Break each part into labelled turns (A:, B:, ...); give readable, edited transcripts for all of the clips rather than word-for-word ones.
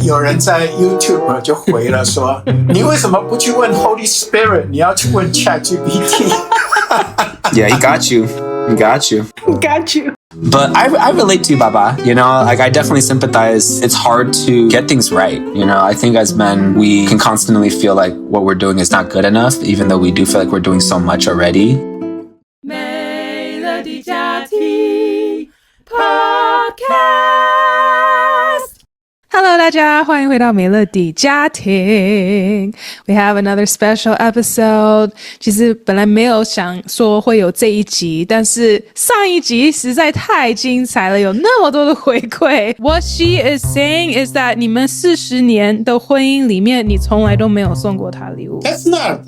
A: 有人在 YouTube 就回了说，你为什么不去问 Holy Spirit， 你要去问 ChatGPT？
B: Yeah, he got you. He got you.
C: Got you.
B: But I relate to you, Baba. You know, like I definitely sympathize. It's hard to get things right. You know, I think as men, we can constantly feel like what we're doing is not good enough, even though we do feel like we're doing so much already.
C: Melody 家庭 Podcast。Hello， 大家欢迎回到美乐蒂家庭。We have another special episode。其实本来没有想说会有这一集，但是上一集实在太精彩了，有那么多的回馈。What she is saying is that 你们40年的婚姻里面，你从来都没有送过她礼物。
A: That's not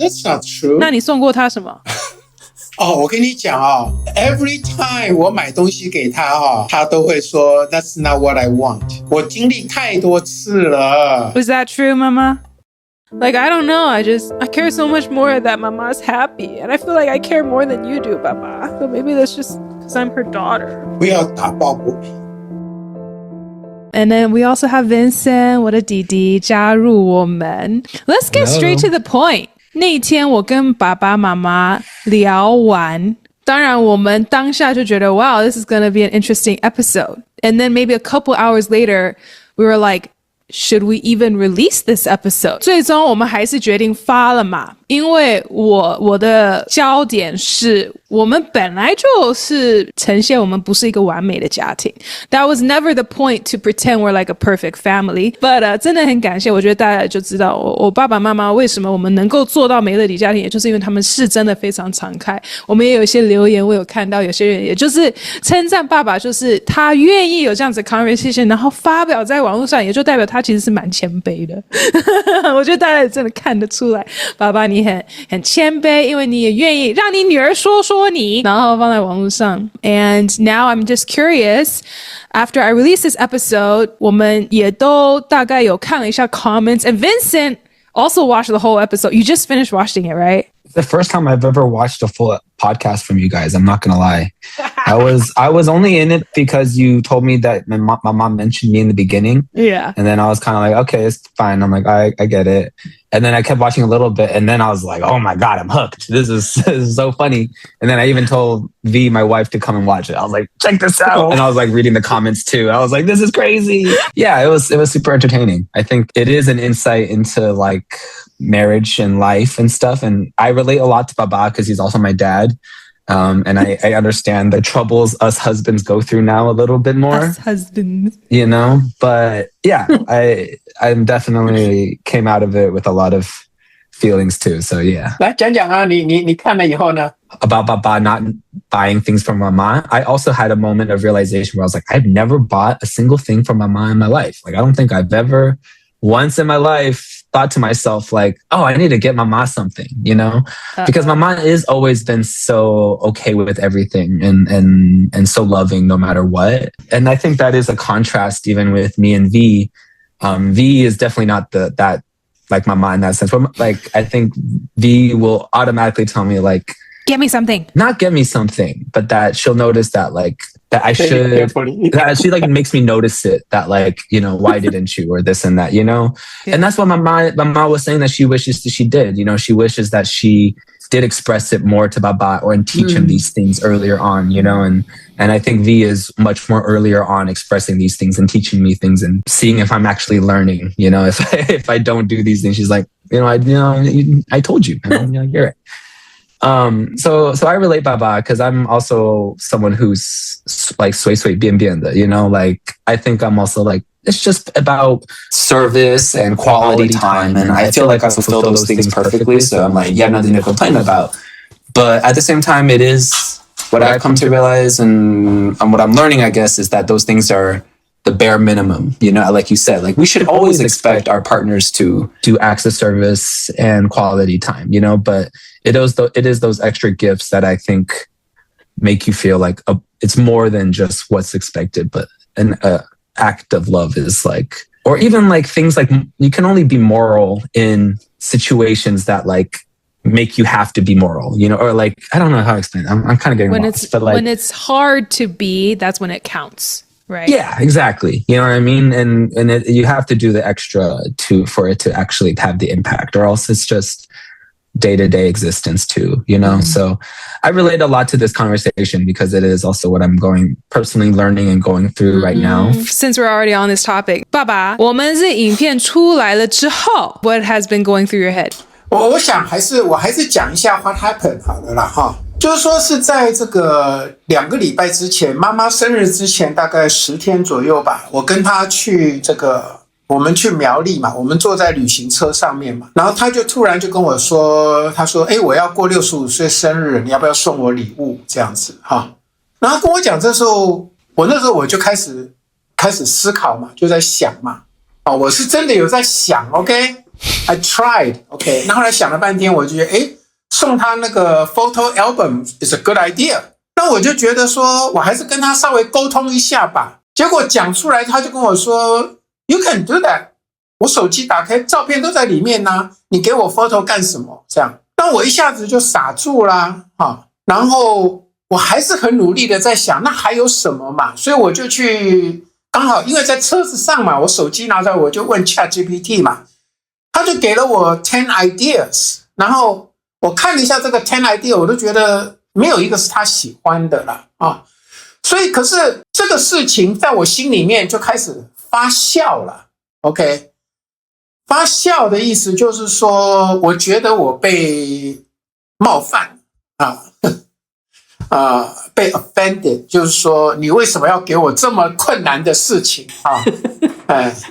A: true.
C: 那你送过她什么？
A: 我跟你讲every time 我买东西给他他都会说 That's not what I want。我经历太多次了。
C: Was that true, Mama? Like, I don't know. I care so much more that Mama's happy. And I feel like I care more than you do, Papa. So maybe that's just because I'm her daughter.
A: 不要打抱不平。
C: And then we also have Vincent, 我的弟弟加入我们。Let's get straight to the point. 那一天我跟爸爸妈妈聊完，当然我们当下就觉得 wow, this is going to be an interesting episode. And then maybe a couple hours later, we were like, should we even release this episode? 最终我们还是决定发了嘛，因为我的焦点是我们本来就是呈现我们不是一个完美的家庭。That was never the point to pretend we're like a perfect family. But 真的很感谢，我觉得大家就知道我爸爸妈妈为什么我们能够做到美乐蒂家庭，也就是因为他们是真的非常敞开。我们也有一些留言我有看到，有些人也就是称赞爸爸，就是他愿意有这样子的 conversation， 然后发表在网络上，也就代表他其实是蛮谦卑的。我觉得大家也真的看得出来，爸爸你很谦卑，因为你也愿意让你女儿说你，然后放在网络上。And now I'm just curious, after I release this episode, 我们也都大概有看了一下 comments, and Vincent also watched the whole episode. You just finished watching it, right?
B: The first time I've ever watched a full podcast from you guys. I'm not gonna lie. I was only in it because you told me that my mom mentioned me in the beginning.
C: Yeah.
B: And then I was kind of like, okay, it's fine. I'm like, I get it. And then I kept watching a little bit, and then I was like, oh my God, I'm hooked. This is so funny. And then I even told V, my wife, to come and watch it. I was like, check this out. And I was like reading the comments too. I was like, this is crazy. Yeah, it was super entertaining. I think it is an insight into like marriage and life and stuff. And I relate a lot to Baba because he's also my dad. And I understand the troubles us husbands go through now a little bit more.
C: Us husbands.
B: You know, but yeah, I definitely came out of it with a lot of feelings too. So yeah.
A: 来讲讲你看了以后呢
B: About Baba not buying things from Mama, I also had a moment of realization where I was like, I've never bought a single thing from Mama in my life. Like, I don't think I've ever once in my life thought to myself like, oh, I need to get Mama something, you know? Because Mama has always been so okay with everything and so loving no matter what. And I think that is a contrast even with me and V. V is definitely not that like Mama in that sense. But like, I think V will automatically tell me like,
C: get me something.
B: Not get me something, but that she'll notice that like, that I should, that she like makes me notice it, that like, you know, why didn't you, or this and that, you know? Yeah. And that's what my mom was saying that she wishes that she did, you know, she wishes that she did express it more to Baba or and teach him these things earlier on, you know? And I think V is much more earlier on expressing these things and teaching me things and seeing if I'm actually learning, you know, if I don't do these things, she's like, I told you, you're right. So I relate Baba because I'm also someone who's like 随随便便的, you know, like I think I'm also like, it's just about service and quality time. And I feel like I fulfill those things perfectly. So I'm like, you have nothing to complain about. But at the same time, it is what I've come to realize and what I'm learning, I guess, is that those things are the bare minimum, you know, like you said, like we should always expect our partners to do acts of service and quality time, you know, but it is those extra gifts that I think make you feel like it's more than just what's expected, but an act of love is like, or even like things like you can only be moral in situations that like make you have to be moral, you know, or like, I don't know how to explain it. I'm kind of getting lost, but like
C: when it's hard to be, that's when it counts. Right.
B: Yeah, exactly. You know what I mean? And you have to do the extra for it to actually have the impact, or else it's just day-to-day existence too, you know? So I relate a lot to this conversation because it is also what I'm personally learning and going through right now.
C: Since we're already on this topic, 爸爸，我们这影片出来了之后 what has been going through your head?
A: 我想我还是讲一下 what happened 好了啦哈。就是说是在这个2个礼拜之前，妈妈生日之前大概10天左右吧，我跟她去我们去苗栗嘛，我们坐在旅行车上面嘛，然后她就突然就跟我说，她说我要过65岁生日，你要不要送我礼物这样子哈。然后跟我讲，这时候我就开始思考嘛，就在想嘛，我是真的有在想 OK I tried OK， 那后来想了半天，我就觉得送他那个 photo album is a good idea。那我就觉得说，我还是跟他稍微沟通一下吧。结果讲出来，他就跟我说 ，You can do that。我手机打开，照片都在里面啊，你给我 photo 干什么？这样，那我一下子就傻住啦，然后我还是很努力的在想，那还有什么嘛？所以我就去，刚好因为在车子上嘛，我手机拿出来，我就问 ChatGPT 嘛，他就给了我10 ideas， 然后。我看了一下这个10 idea， 我都觉得没有一个是他喜欢的啦所以可是这个事情在我心里面就开始发酵了 ，OK， 发酵的意思就是说，我觉得我被冒犯被 offended， 就是说你为什么要给我这么困难的事情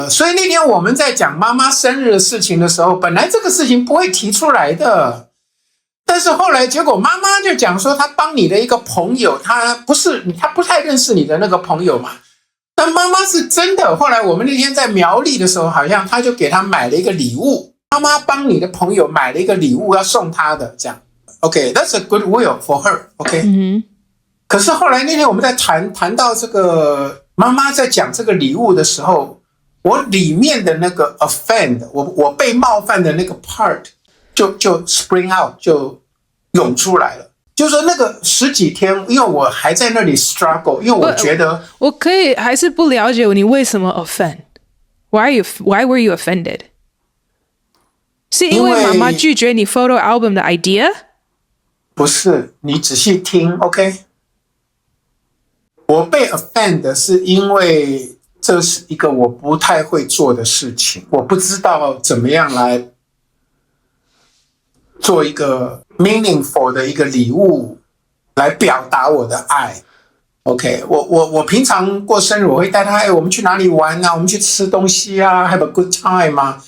A: 所以那天我们在讲妈妈生日的事情的时候，本来这个事情不会提出来的。但是后来结果妈妈就讲说，她帮你的一个朋友，她不太认识你的那个朋友嘛。但妈妈是真的。后来我们那天在苗栗的时候，好像她就给他买了一个礼物。妈妈帮你的朋友买了一个礼物要送他的，这样。OK， that's a good will for her。OK，可是后来那天我们在谈到这个妈妈在讲这个礼物的时候，我里面的那个 offend， 我被冒犯的那个 part 就 spring out 就涌出来了。就是说那个10几天，因为我还在那里 struggle， 因为我觉得
C: 我可以还是不了解你为什么 offend。Why were you offended？ 是因为妈妈拒绝你 photo album 的 idea？
A: 不是，你仔细听 ，OK？ 我被 offend 是因为这是一个我不太会做的事情，我不知道怎么样来做一个 meaningful 的一个礼物来表达我的爱。OK， 我平常过生日我会带他，我们去哪里玩啊？我们去吃东西啊 ，have a good time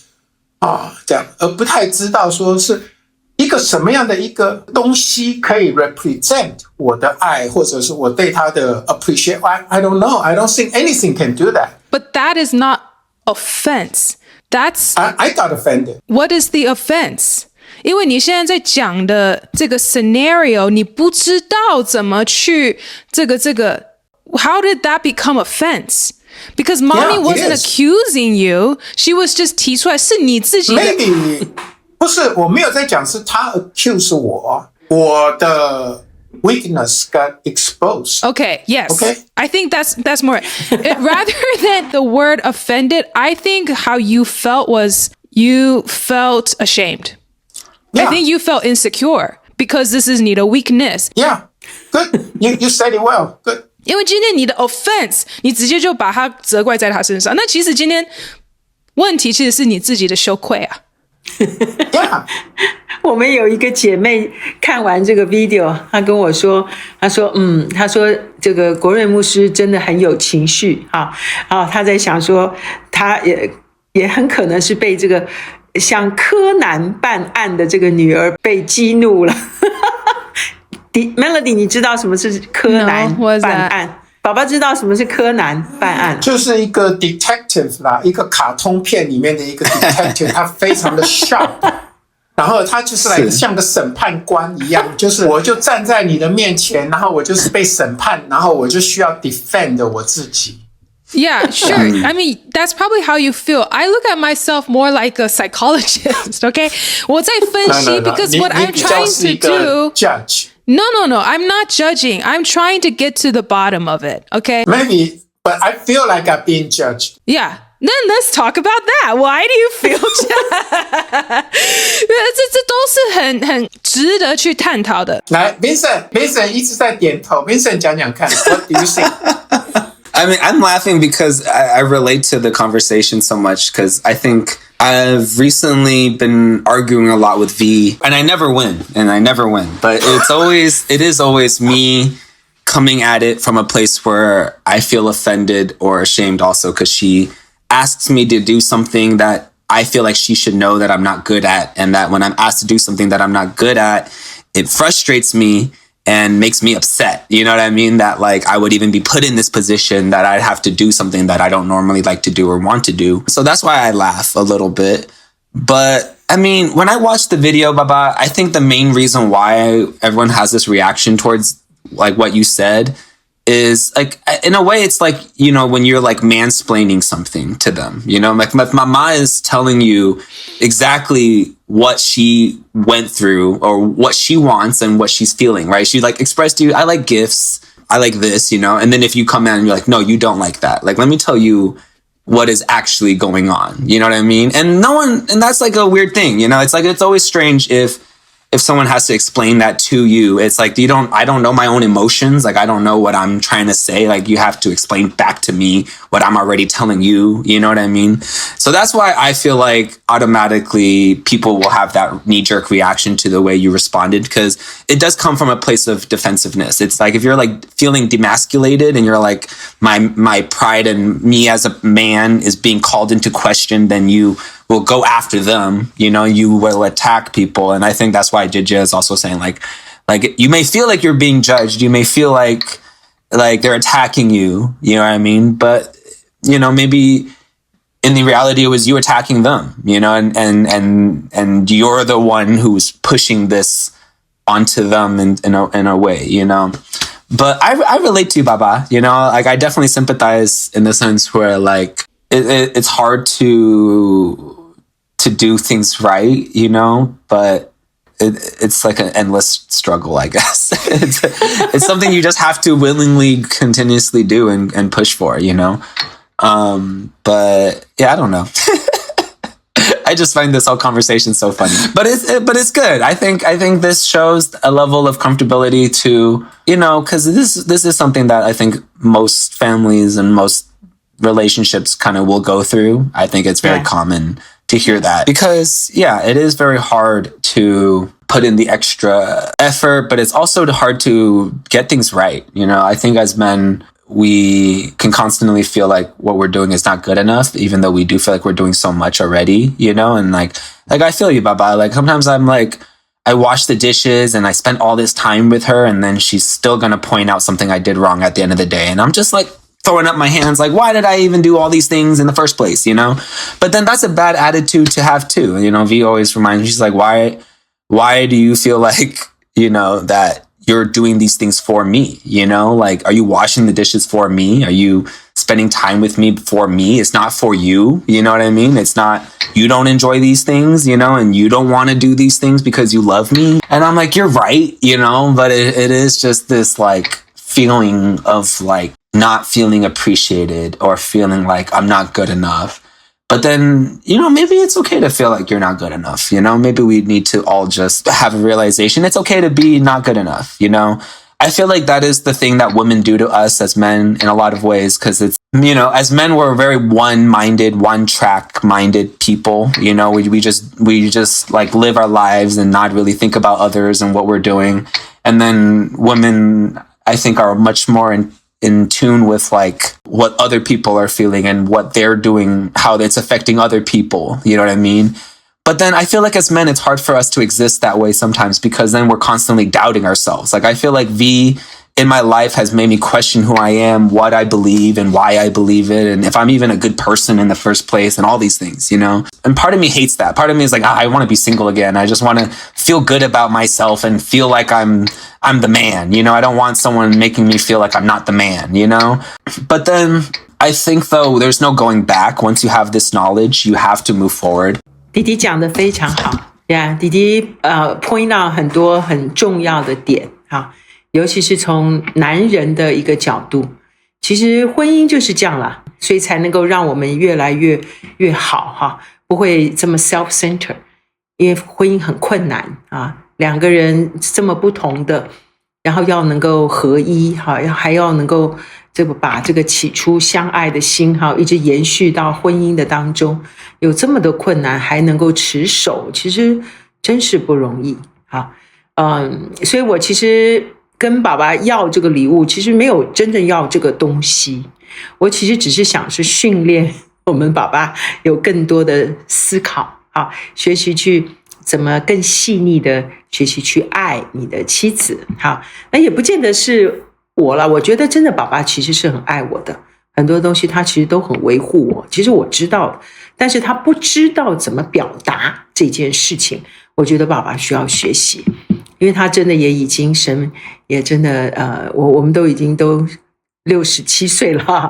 A: 这样，而不太知道说是一个什么样的一个东西可以 represent 我的爱，或者是我对他的 appreciate。I don't know. I don't think anything can do that.
C: But that is not offense. That's
A: I got offended.
C: What is the offense?因为你现在在讲的这个 scenario， 你不知道怎么去这个 how did that become offense? Because mommy wasn't accusing you, she was just 提出来是你自己的。
A: Maybe 不是，我没有在讲是他 accuse 我的 weakness got exposed.
C: Okay, yes.
A: Okay?
C: I think that's more rather than the word offended, I think how you felt was you felt ashamed.Yeah. I think you felt insecure because this is 你的 weakness.
A: Yeah, good. You said it well. Good.
C: 因为今天你的 offense， 你直接就把它责怪在他身上。那其实今天问题其实是你自己的羞愧啊。
A: Yeah.
D: 我们有一个姐妹看完这个 video， 她跟我说，她说这个国瑞牧师真的很有情绪她在想说，她也很可能是被这个。像柯南办案的这个女儿被激怒了。Melody， 你知道什么是柯南办案？宝宝知道什么是柯南办案？
A: 就是一个 detective 啦，一个卡通片里面的一个 detective， 他非常的 sharp， 然后他就是来像个审判官一样，就是我就站在你的面前，然后我就是被审判，然后我就需要 defend 我自己。
C: Yeah, sure. I mean, that's probably how you feel. I look at myself more like a psychologist, okay? 我在分析 because what I'm trying to do...
A: Judge.
C: No. I'm not judging. I'm trying to get to the bottom of it, okay?
A: Maybe But I feel like I'm being judged.
C: Yeah. Then let's talk about that. Why do you feel judged? 这都是很值得去探讨的。
A: 来 Vincent 一直在点头。Vincent 讲讲看 ，What do you think?
E: I mean, I'm laughing because I relate to the conversation so much because I think I've recently been arguing a lot with V and I never win. But it is always me coming at it from a place where I feel offended or ashamed also because she asks me to do something that I feel like she should know that I'm not good at. And that when I'm asked to do something that I'm not good at, it frustrates me and makes me upset. You know what I mean? That like I would even be put in this position that I'd have to do something that I don't normally like to do or want to do. So that's why I laugh a little bit. But I mean, when I watched the video, Baba, I think the main reason why everyone has this reaction towards like what you said is like, in a way, it's like, you know, when you're like mansplaining something to them, you know, like my mama is telling you exactly what she went through or what she wants and what she's feeling, right? She like expressed to you, I like gifts, I like this, you know, and then if you come in and you're like, no, you don't like that. Like, let me tell you what is actually going on. You know what I mean? And and that's like a weird thing, you know, it's like, it's always strange if someone has to explain that to you. It's like, I don't know my own emotions. Like, I don't know what I'm trying to say. Like, you have to explain back to me what I'm already telling you. You know what I mean? So that's why I feel like automatically people will have that knee-jerk reaction to the way you responded, because it does come from a place of defensiveness. It's like, if you're like feeling demasculated and you're like, my pride and me as a man is being called into question, then you will go after them, you know, you will attack people. And I think that's why Jijia is also saying like you may feel like you're being judged. You may feel like they're attacking you, you know what I mean? But, you know, maybe in the reality, it was you attacking them, you know, and you're the one who's pushing this onto them in a way, you know? But I relate to you, Baba, you know, like I definitely sympathize in the sense where like, it's hard to do things right, you know, but it's like an endless struggle, I guess. It's something you just have to willingly continuously do and push for, you know. But yeah, I don't know. I just find this whole conversation so funny, but it's good. I think this shows a level of comfortability to, you know, because this is something that I think most families and most relationships kind of will go through. I think it's very common to hear that because it is very hard to put in the extra effort, but it's also hard to get things right. You know, I think as men, we can constantly feel like what we're doing is not good enough, even though we do feel like we're doing so much already, you know? And like I feel you, Baba. Like sometimes I'm like, I wash the dishes and I spent all this time with her and then she's still going to point out something I did wrong at the end of the day. And I'm just like, throwing up my hands like, why did I even do all these things in the first place, you know? But then that's a bad attitude to have too. You know, V always reminds me, she's like, why do you feel like, you know, that you're doing these things for me? You know, like, are you washing the dishes for me? Are you spending time with me for me? It's not for you. You know what I mean? It's not, you don't enjoy these things, you know, and you don't want to do these things because you love me. And I'm like, you're right, you know, but it is just this like feeling of like, not feeling appreciated or feeling like I'm not good enough. But then, you know, maybe it's okay to feel like you're not good enough. You know, maybe we need to all just have a realization. It's okay to be not good enough. You know, I feel like that is the thing that women do to us as men in a lot of ways. Cause it's, you know, as men, we're very one track minded people. You know, we just like live our lives and not really think about others and what we're doing. And then women, I think, are much more in tune with like what other people are feeling and what they're doing, how it's affecting other people. You know what I mean? But then I feel like as men, it's hard for us to exist that way sometimes because then we're constantly doubting ourselves. Like I feel like V in my life has made me question who I am, what I believe and why I believe it. And if I'm even a good person in the first place and all these things, you know, and part of me hates that. Part of me is like, I want to be single again. I just want to feel good about myself and feel like I'm the man, you know, I don't want someone making me feel like I'm not the man, you know, but then I think though, there's no going back. Once you have this knowledge, you have to move forward.
D: 弟弟讲得非常好呀，弟弟point out 很多很重要的点哈，尤其是从男人的一个角度，其实婚姻就是这样啦，所以才能够让我们越来越好哈，不会这么 self-centered。因为婚姻很困难啊，两个人这么不同的，然后要能够合一哈，还要能够把这个起初相爱的心哈，一直延续到婚姻的当中，有这么多困难还能够持守，其实真是不容易哈。所以我其实跟爸爸要这个礼物，其实没有真正要这个东西，我其实只是想是训练我们爸爸有更多的思考啊，学习去怎么更细腻的学习去爱你的妻子哈。那也不见得是我了，我觉得真的爸爸其实是很爱我的，很多东西他其实都很维护我，其实我知道，但是他不知道怎么表达这件事情，我觉得爸爸需要学习。因为他真的也已经神也真的我们都已经都67岁了哈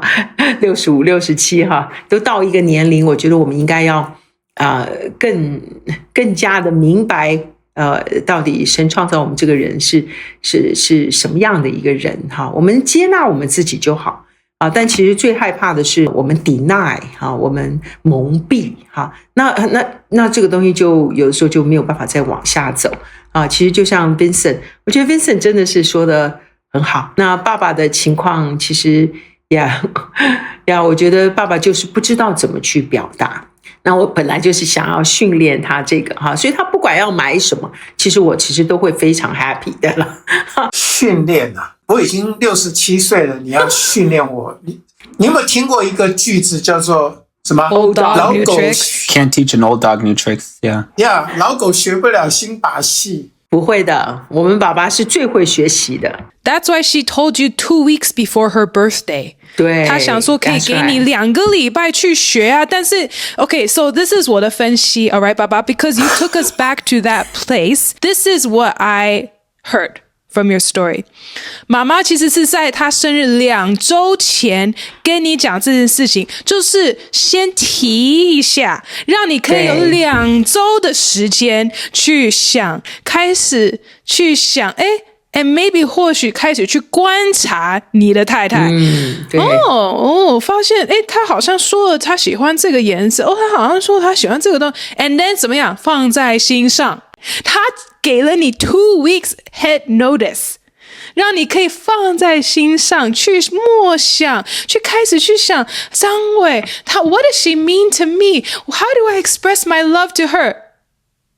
D: ，65、67哈，都到一个年龄，我觉得我们应该要更加的明白到底神创造我们这个人是什么样的一个人哈，我们接纳我们自己就好啊，但其实最害怕的是我们 deny 哈，我们蒙蔽哈，那这个东西就有的时候就没有办法再往下走啊。其实就像 Vincent， 我觉得 Vincent 真的是说的很好。那爸爸的情况其实我觉得爸爸就是不知道怎么去表达。那我本来就是想要训练他这个哈，所以他不管要买什么，其实都会非常 happy 的了。
A: 训练啊，我已经67岁了，你要训练我，你有没有听过一个句子叫做什么？
C: Old dog
A: 老
C: new
A: 狗
C: tricks.
E: Can't teach an old dog new tricks. Yeah.
A: 老狗学不了新把戏。
D: 不会的，我们爸爸是最会学习的。
C: That's why she told you 2 weeks before her birthday.
D: 对，
C: 他想说可以给你2个礼拜去学啊，但是 okay, so this is 我的分析 all right, 爸爸 because you took us back to that place. This is what I heard from your story. 妈妈其实是在她生日2周前跟你讲这件事情，就是先提一下，让你可以有2周的时间去想，开始去想and maybe 或许开始去观察你的太太。
D: 对。
C: 发现他好像说了他喜欢这个颜色，他好像说他喜欢这个东西 and then 怎么样放在心上，他给了你2 weeks head notice， 让你可以放在心上去默想，去开始去想张伟what does she mean to me, how do I express my love to her?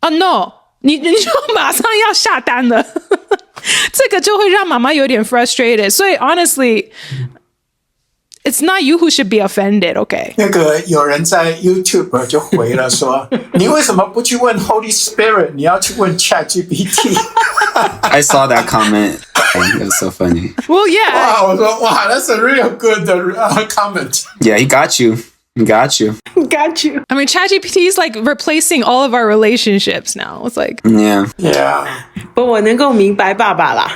C: Oh no， 你就马上要下单了这个就会让妈妈有点 frustrated， 所以 honestly it's not you who should be offended, okay？
A: 那个有人在 YouTube 就回了说你为什么不去问 Holy Spirit， 你要去问 ChatGPT。
E: I saw that comment. It was so funny.
C: Well, yeah.
A: 哇，我说哇 that's a real good comment.
E: Yeah, he got you. Got you.
D: Got you.
C: I mean, ChatGPT is like replacing all of our relationships now. It's like,
E: Yeah.
A: Yeah.
D: 不，我能够明白爸爸啦，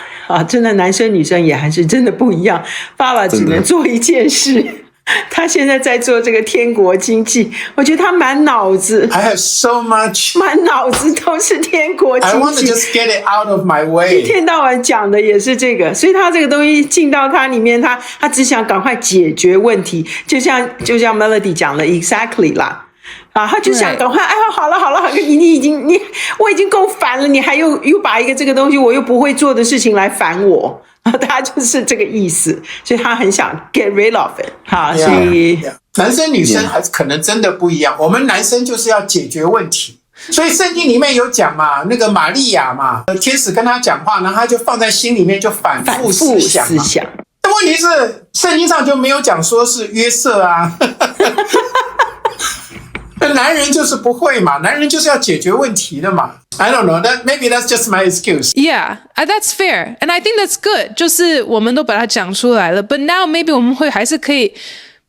D: 真的男生女生也还是真的不一样。爸爸只能做一件事，他现在在做这个天国经济，我觉得他满脑子
A: I have so much.
D: 满脑子都是天国
A: I
D: 经
A: want to
D: 济。
A: just get it out of my
D: 一
A: way.
D: 天到晚讲的也是这个，所以他这个东西进到他里面，他只想赶快解决问题，就像 Melody 讲的 exactly 啦，他就想赶快，好了，我已经够烦了，你还又把一个这个东西我又不会做的事情来烦我，他就是这个意思，所以他很想 get rid of it， 所以
A: Yeah. 男生女生还是可能真的不一样，我们男生就是要解决问题。所以圣经里面有讲嘛，那个玛利亚嘛，天使跟他讲话，然后他就放在心里面就反复思想。但问题是圣经上就没有讲说是约瑟啊。男人就是不会嘛，男人就是要解决问题的嘛。I don't know, maybe that's just my excuse.
C: yeah, that's fair. And I think that's good. 就是我们都把它讲出来了。But now maybe 我们会还是可以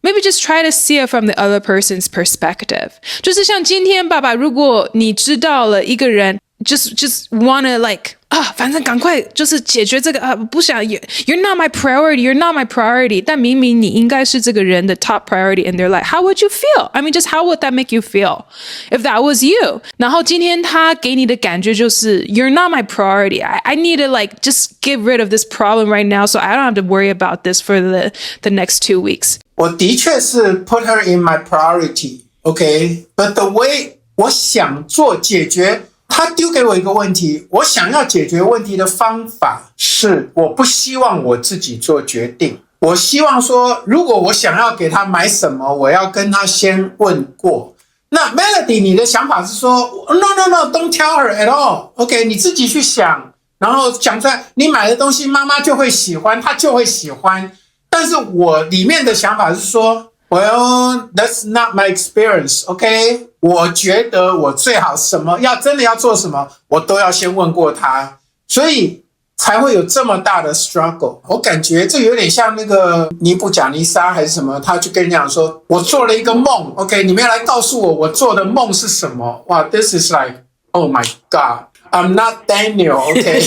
C: maybe just try to see it from the other person's perspective. 就是像今天爸爸，如果你知道了一个人 just wanna like 反正赶快就是解决这个不想 you're not my priority, you're not my priority. 但明明你应该是这个人的 top priority, and they're like, how would you feel? I mean, just how would that make you feel if that was you? 然后今天他给你的感觉就是 you're not my priority. I need to like just get rid of this problem right now, so I don't have to worry about this for the next 2 weeks.
A: 我的确是 put her in my priority, okay? But the way 我想做解决，他丢给我一个问题，我想要解决问题的方法是，我不希望我自己做决定。我希望说，如果我想要给他买什么，我要跟他先问过。那 Melody， 你的想法是说 ，No, don't tell her at all. OK， 你自己去想，然后讲出来，你买的东西妈妈就会喜欢，她就会喜欢。但是我里面的想法是说 ，Well, that's not my experience. OK， 我觉得我最好什么真的要做什么，我都要先问过他，所以才会有这么大的 struggle。我感觉这有点像那个尼布甲尼撒还是什么，他就跟人讲说，我做了一个梦 ，OK， 你们要来告诉我做的梦是什么？哇 ，this is like, oh my god, I'm not Daniel, OK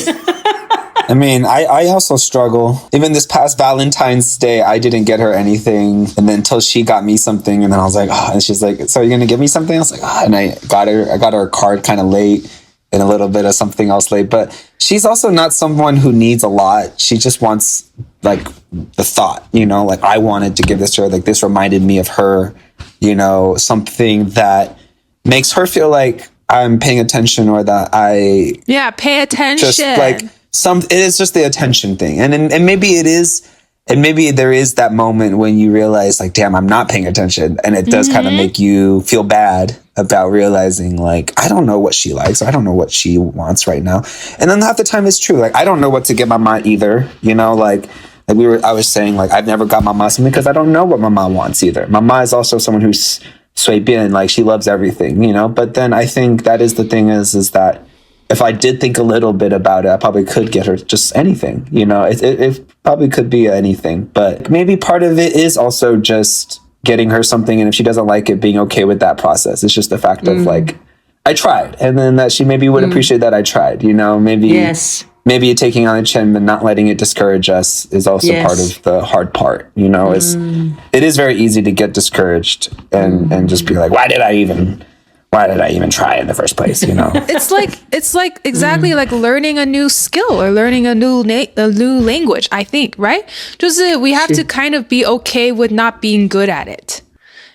A: 。I
E: mean, I also struggle. Even this past Valentine's Day, I didn't get her anything. And then until she got me something, and then I was like, and she's like, so you're going to give me something? I was like, and I got her a card kind of late and a little bit of something else late. But she's also not someone who needs a lot. She just wants like the thought, like I wanted to give this to her. Like this reminded me of her, something that makes her feel like I'm paying attention or that I
C: pay attention.
E: Just like it is just the attention thing. And maybe it is, and maybe there is that moment when you realize like, damn, I'm not paying attention. And it does kind of make you feel bad about realizing like, I don't know what she likes. Or I don't know what she wants right now. And then half the time it's true. Like, I don't know what to get Mama either. I was saying like, I've never got Mama something because I don't know what Mama wants either. Mama is also someone who's 随便, like she loves everything, but then I think that is the thing is that if I did think a little bit about it, I probably could get her just anything, it probably could be anything, but maybe part of it is also just getting her something. And if she doesn't like it, being okay with that process. It's just the fact of like, I tried, and then that she maybe would appreciate that I tried, maybe taking on the chin but not letting it discourage us is also part of the hard part, it is very easy to get discouraged and just be like, why did I even try in the first place,
C: It's like exactly like learning a new skill or learning a new language, I think, right? 就是 we have to kind of be okay with not being good at it.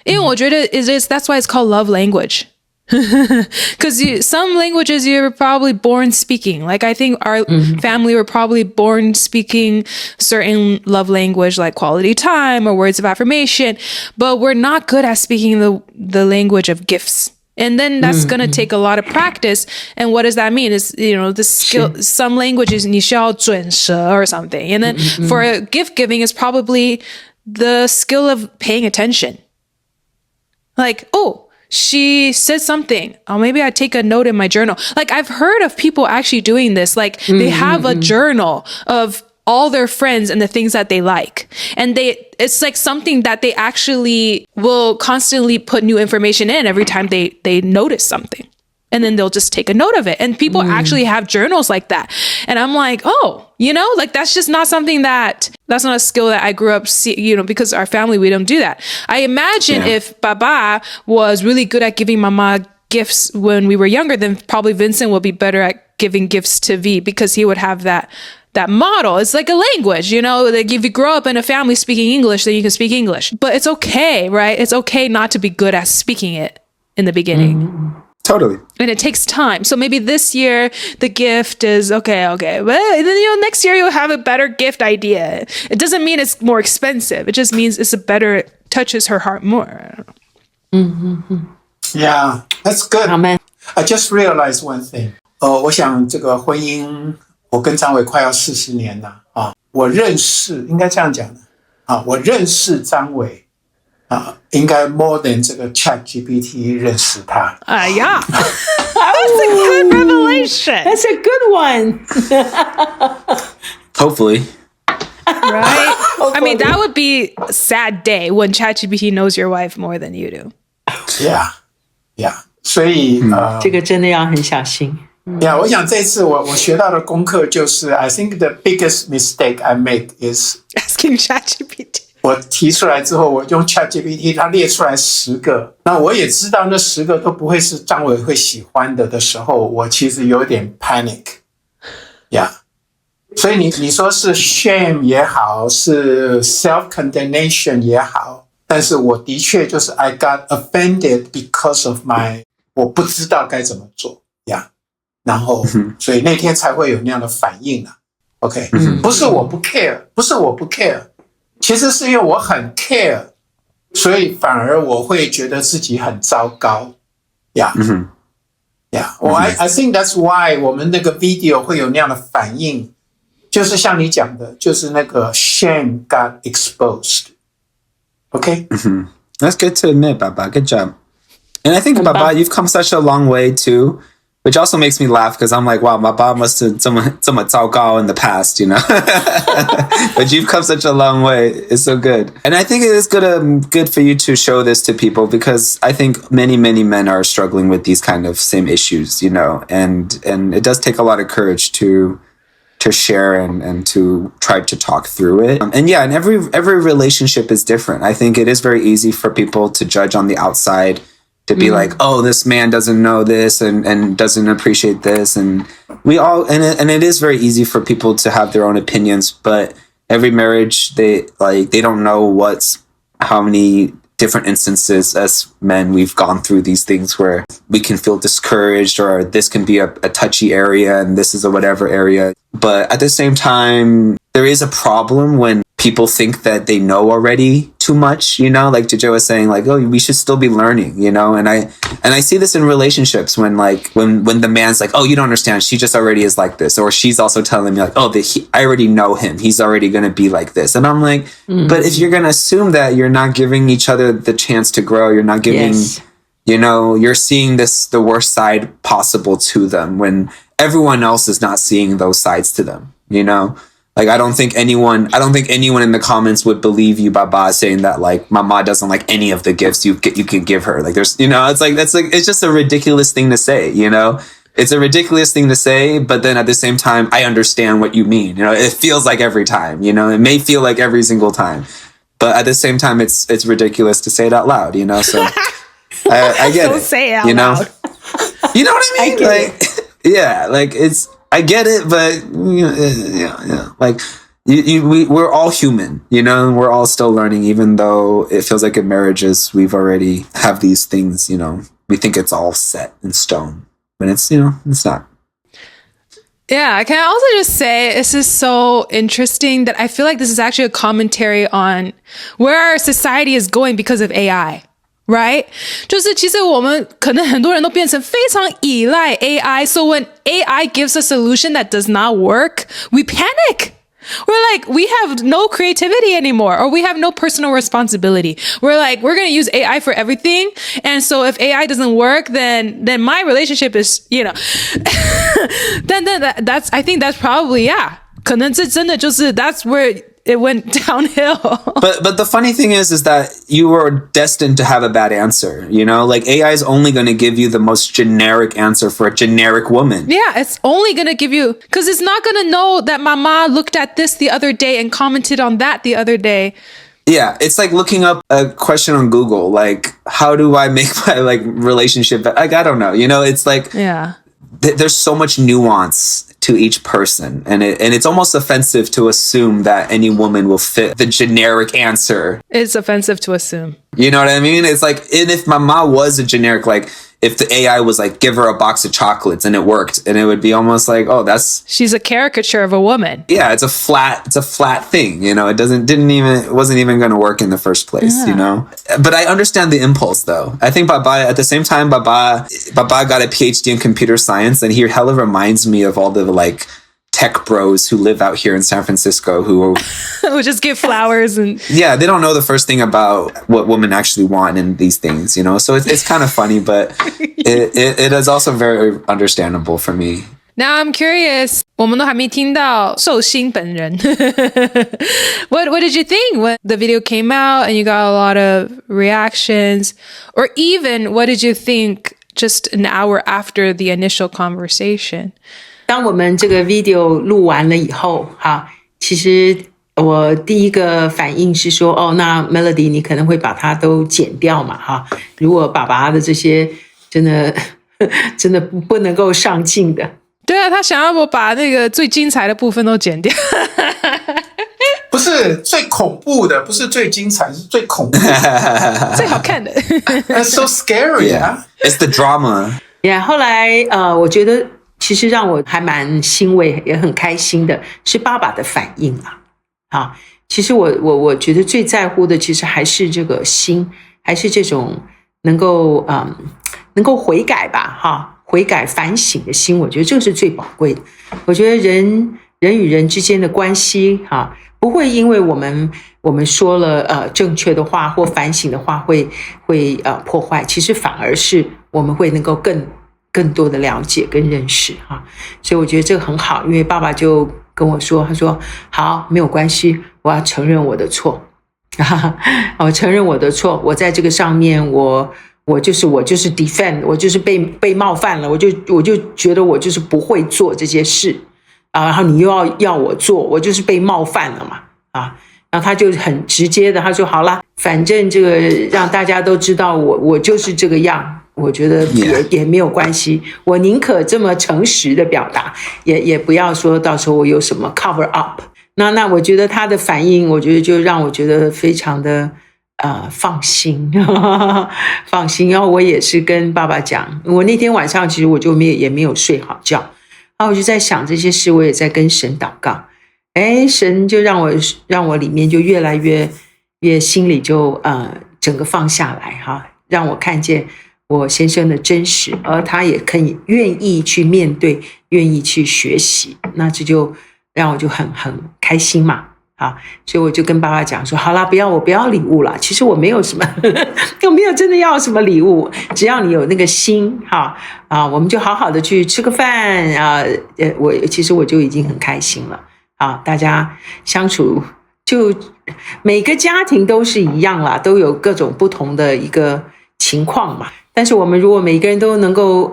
C: 因为我觉得 that's why it's called love language. Because some languages you're probably born speaking. Like I think our family were probably born speaking certain love language like quality time or words of affirmation, but we're not good at speaking the language of gifts. And then that's going to take a lot of practice. And what does that mean? Is, the skill, some languages 你需要准舌 or something. And then for gift giving is probably the skill of paying attention. Like, she said something. Maybe I take a note in my journal. Like I've heard of people actually doing this. Like they have a journal of all their friends and the things that they like. And it's like something that they actually will constantly put new information in every time they notice something. And then they'll just take a note of it. And people actually have journals like that. And I'm like, like that's just not something that's not a skill that I grew up because our family, we don't do that. I imagine if Baba was really good at giving Mama gifts when we were younger, then probably Vincent will be better at giving gifts to V because he would have that model. It's like a language, like if you grow up in a family speaking English, then you can speak English. But it's okay, right? It's okay not to be good at speaking it in the beginning.
E: Totally.
C: And it takes time. So maybe this year the gift is okay. But then next year you'll have a better gift idea. It doesn't mean it's more expensive. It just means it touches her heart more.
A: Yeah, that's good.
D: Amen.
A: I just realized one thing. 我想这个婚姻，我跟张伟快要40年了啊。我认识，应该这样讲的啊，我认识张伟。应该 more than 这个 ChatGPT 认识他。
C: Yeah. That's a good revelation.
D: That's a good one.
E: Hopefully.
C: Right? I mean, that would be a sad day when ChatGPT knows your wife more than you do.
A: Yeah. 所以
D: 这个真的要很小心。
A: 我想这次我学到的功课就是 I think the biggest mistake I make is
C: asking ChatGPT。
A: 我提出来之后，我用 ChatGPT， 它列出来10个，那我也知道那10个都不会是张伟会喜欢的时候，我其实有点 panic， 所以你说是 shame 也好，是 self-condemnation 也好，但是我的确就是 I got offended because of my 我不知道该怎么做然后所以那天才会有那样的反应OK，不是我不 care， 不是我不 care， 其实是因为我很 care， 所以反而我会觉得自己很糟糕I think that's why 我们那个 video 会有那样的反应，就是像你讲的，就是那个 shame got exposed。Okay?
E: That's good to admit, Baba. Good job. And I think, Baba, you've come such a long way too, which also makes me laugh because I'm like, wow, Baba must have 这么糟糕 in the past, you know? But you've come such a long way. It's so good. And I think it is good for you to show this to people because I think many, many men are struggling with these kind of same issues, you know? And it does take a lot of courage to share and to try to talk through it. And every relationship is different. I think it is very easy for people to judge on the outside, to be like, oh, this man doesn't know this and doesn't appreciate this. And we all, and it is very easy for people to have their own opinions, but every marriage, they don't know how many different instances as men we've gone through these things where we can feel discouraged or this can be a touchy area and this is a whatever area. But at the same time, there is a problem when people think that they know already too much, you know, like Jojo was saying, like, oh, we should still be learning, you know, and I see this in relationships when the man's like, oh, you don't understand, she just already is like this, or she's also telling me like, oh, I already know him, he's already gonna be like this, and I'm like, but if you're gonna assume that, you're not giving each other the chance to grow, you're not giving, you know, you're seeing the worst side possible to them when everyone else is not seeing those sides to them, you know. Like, I don't think anyone in the comments would believe you, Baba, saying that like Mama doesn't like any of the gifts you can give her. Like, there's, you know, it's just a ridiculous thing to say, you know. It's a ridiculous thing to say, but then at the same time, I understand what you mean. You know, it feels like every time, you know, it may feel like every single time, but at the same time, it's ridiculous to say it out loud, you know. So I get
C: Don't
E: it.
C: say it out
E: you know?
C: loud.
E: You know what I mean? Like I get it, but like we're all human, you know, and we're all still learning, even though it feels like in marriages we've already have these things, you know, we think it's all set in stone, but it's, you know, it's not.
C: Yeah, can I also just say this is so interesting that I feel like this is actually a commentary on where our society is going because of AI. Right? 就是其实我们可能很多人都变成非常依赖 AI. So when AI gives a solution that does not work, we panic. We're like, we have no creativity anymore, or we have no personal responsibility. We're like, we're going to use AI for everything. And so if AI doesn't work, then my relationship is, you know, then that's, I think that's probably, yeah. 可能这真的就是 that's where it went downhill.
E: But the funny thing is that you were destined to have a bad answer, you know? Like, AI is only going to give you the most generic answer for a generic woman.
C: Yeah, it's only going to give you, because it's not going to know that Mama looked at this the other day and commented on that the other day.
E: Yeah, it's like looking up a question on Google, like, how do I make my, like, relationship, like, I don't know, you know? It's like,
C: yeah,
E: there's so much nuance to each person, and it's almost offensive to assume that any woman will fit the generic answer.
C: It's offensive to assume.
E: You know what I mean? It's like, and if Mama was a generic, like, if the AI was like, give her a box of chocolates and it worked, and it would be almost like, oh,
C: she's a caricature of a woman.
E: Yeah, it's a flat thing, you know. It wasn't even going to work in the first place, you know. But I understand the impulse, though. I think Baba, at the same time, Baba got a PhD in computer science, and he hella reminds me of all the like tech bros who live out here in San Francisco who
C: just give flowers and
E: yeah, they don't know the first thing about what women actually want in these things, you know. So it's kind of funny, but it is also very understandable for me.
C: Now I'm curious, 我们都还没听到寿星本人. What did you think when the video came out and you got a lot of reactions? Or even what did you think just an hour after the initial conversation.
D: 当我们这个 video 录完了以后，哈，其实我第一个反应是说，哦，那 Melody 你可能会把它都剪掉嘛，哈。如果爸爸的这些真的不能够上镜的。
C: 对啊，他想要我把那个最精彩的部分都剪掉。
A: 不是最恐怖的，不是最精彩，是最恐怖的，
C: 最好看的。
A: That's so scary 啊
E: It's the drama.
D: Yeah, 后来我觉得其实让我还蛮欣慰，也很开心的是爸爸的反应啊。好，其实我觉得最在乎的其实还是这个心，还是这种能够悔改吧，哈，悔改反省的心，我觉得这个是最宝贵的。我觉得人与人之间的关系，哈，不会因为我们说了正确的话或反省的话会破坏，其实反而是我们会能够更多的了解跟认识哈。所以我觉得这个很好，因为爸爸就跟我说，他说好，没有关系，我要承认我的错，我承认我的错，我在这个上面我就是 defend， 我就是被冒犯了，我就觉得我就是不会做这些事啊，然后你又要我做，我就是被冒犯了嘛啊，然后他就很直接的他说好啦，反正这个让大家都知道我就是这个样，我觉得也没有关系，我宁可这么诚实的表达，也不要说到时候我有什么 cover up。那我觉得他的反应，我觉得就让我觉得非常的放心，放心。然后我也是跟爸爸讲，我那天晚上其实我就也没有睡好觉，然后我就在想这些事，我也在跟神祷告。神就让我里面就越来越心里就整个放下来哈，让我看见我先生的真实，而他也可以愿意去面对，愿意去学习，那这就让我就很开心嘛。啊，所以我就跟爸爸讲说，好啦，我不要礼物啦，其实我没有什么，我没有真的要什么礼物，只要你有那个心，哈我们就好好的去吃个饭啊，其实我就已经很开心了啊，大家相处就每个家庭都是一样啦，都有各种不同的一个情况嘛，但是我们如果每个人都能够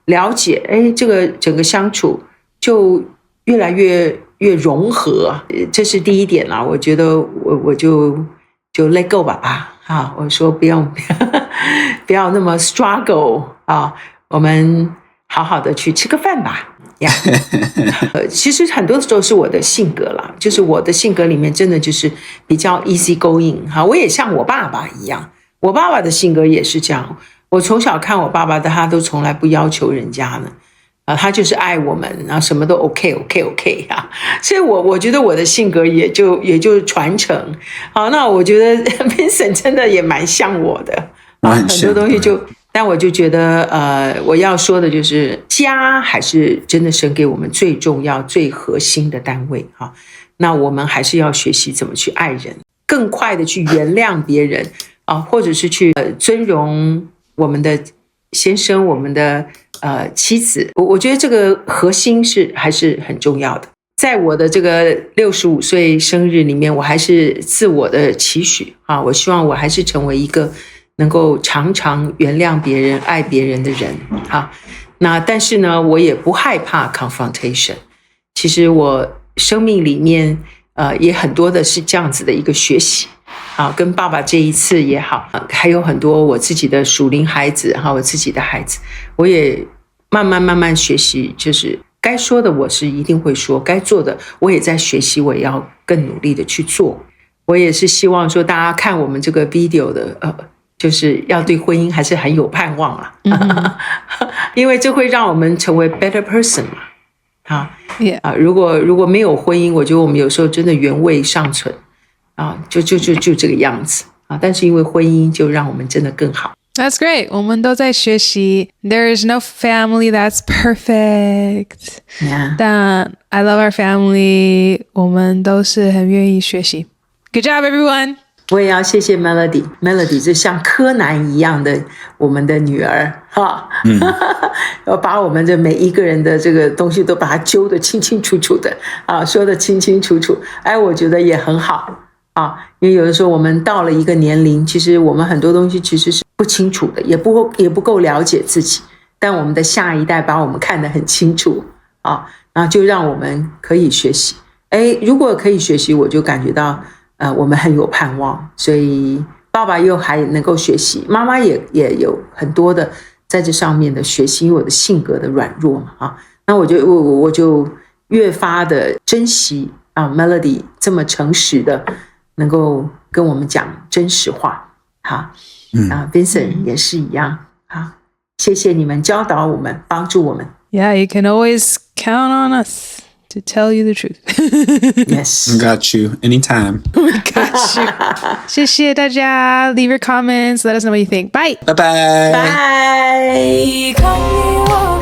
D: 了解，这个整个相处就越来越融合，这是第一点啦。我觉得我就 let go 吧啊，我说不要那么 struggle 啊，我们好好的去吃个饭吧呀。其实很多的时候是我的性格啦，就是我的性格里面真的就是比较 easy going 哈，我也像我爸爸一样，我爸爸的性格也是这样。我从小看我爸爸的，他都从来不要求人家呢。他就是爱我们，然后什么都 OK 啊，所以我觉得我的性格也就传承。好，那我觉得 Vincent 真的也蛮像我的，很多东西但我就觉得我要说的就是家还是真的神给我们最重要、最核心的单位哈。那我们还是要学习怎么去爱人，更快的去原谅别人啊，或者是去尊荣我们的先生、我们的妻子，我觉得这个核心还是很重要的。在我的这个65岁生日里面，我还是自我的期许啊，我希望我还是成为一个能够常常原谅别人、爱别人的人啊。那但是呢，我也不害怕 confrontation。其实我生命里面也很多的是这样子的一个学习。啊，跟爸爸这一次也好，还有很多我自己的属灵孩子哈，我自己的孩子，我也慢慢学习，就是该说的我是一定会说，该做的我也在学习，我也要更努力的去做。我也是希望说大家看我们这个 video 的就是要对婚姻还是很有盼望啊，因为这会让我们成为 better person 嘛。如果没有婚姻，我觉得我们有时候真的原味尚存。就这个样子啊，但是因为婚姻就让我们真的更好。
C: That's great. 我们都在学习。There is no family that's perfect.
D: Yeah.
C: 但 I love our family. 我们都是很愿意学习。Good job, everyone.
D: 我也要谢谢 Melody 就像柯南一样的我们的女儿哈，要把我们的每一个人的这个东西都把它揪得清清楚楚的啊，说得清清楚楚。我觉得也很好。啊，因为有的时候我们到了一个年龄，其实我们很多东西其实是不清楚的，也不够了解自己，但我们的下一代把我们看得很清楚啊，然后就让我们可以学习。如果可以学习，我就感觉到我们很有盼望，所以爸爸又还能够学习，妈妈也有很多的在这上面的学习，因为我的性格的软弱嘛啊，那我就越发的珍惜啊 Melody 这么诚实的能够跟我们讲真实话，好，Vincent 也是一样，好，谢谢你们教导我们，帮助我们。
C: Yeah, you can always count on us to tell you the truth.
D: Yes.
E: Got you. Anytime.
C: We got you. 谢谢大家 Leave your comments. Let us know what you think. Bye.
E: Bye-bye.
D: Bye.
C: 看你我